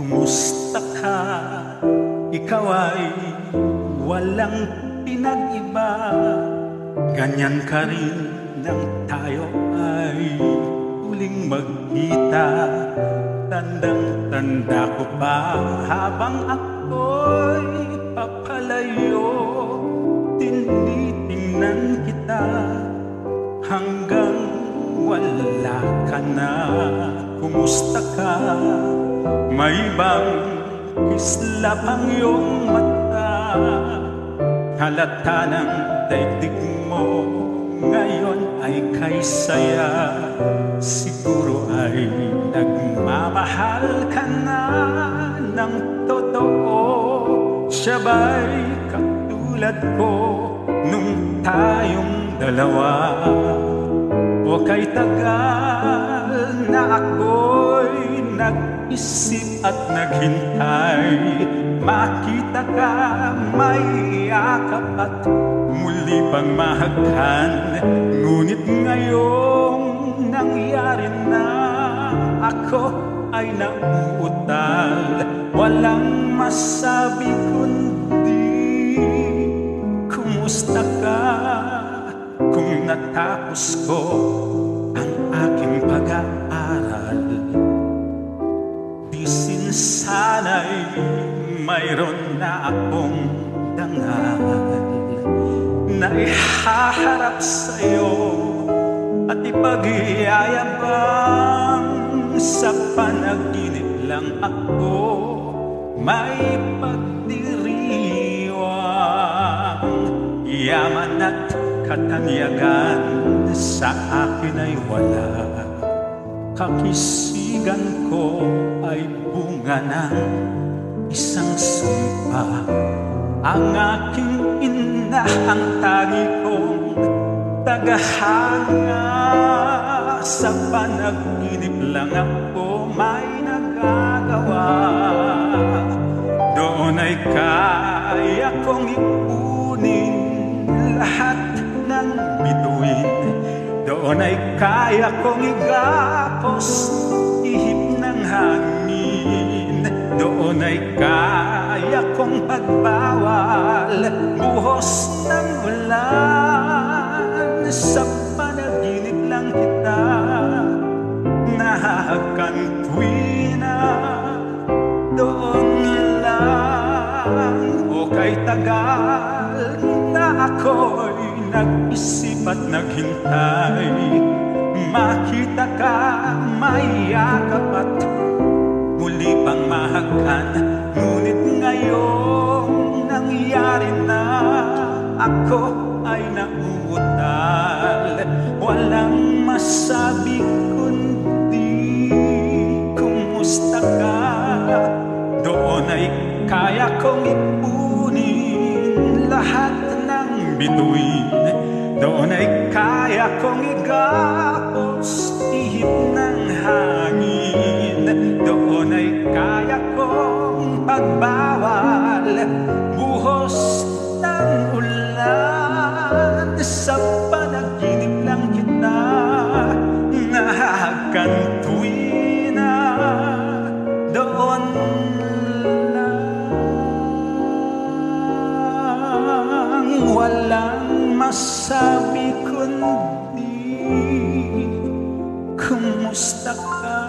Kumusta ka? Ikaw ay walang pinag-iba. Ganyan ka rin nang tayo ay huling magkita. Tandang-tanda ko pa habang ako'y papalayo, tinitingnan kita hanggang wala ka na. Kumusta ka? May bang kislap ang iyong mata? Halata ng daigdig mo ngayon ay kay saya. Siguro ay nagmamahal ka na ng totoo. Siya ba'y katulad ko nung tayong dalawa? O kay tagal na ako'y nag-isip at naghintay, makita ka, may yakap at muli pang mahagkan. Ngunit ngayong nangyari na, ako ay nauutal. Walang masabi kundi kumusta ka? Kung natapos ko ang aking pag-aaral, di sana'y mayroon na akong dangal na ihaharap sa'yo at ipag-iayabang. Sa panaginip lang ako may pagdiriwang. Yaman at katanyagan sa akin ay wala. Kakisigan ko ay bunga ng isang sumpa. Ang aking ina ang tangi kong tagahanga. Sa panaginip lang ako may nagagawa. Doon ay kaya kong ipunin lahat ng bituin. Doon ay kaya kong igapos ihip ng hangin. Doon ay kaya kong pagbawal buhos ng ulan. Sa panaginip lang kita nahakantuina. Doon lang o kay tagal na ako'y nag-isip at naghintay, makita ka, may yakap at muli pang mahagkan. Ngunit ngayong nangyari na, ako ay nauutal. Walang masabi kundi kumusta ka? Doon ay kaya kong ipunin lahat ng bituin. Doon ay kaya kong igapos ihip ng hangin. Doon ay kaya kong pagbawal buhos ng ulan. Sa panaginip lang kita nahakantuina. Doon lang walang masabi kundi kumusta ka?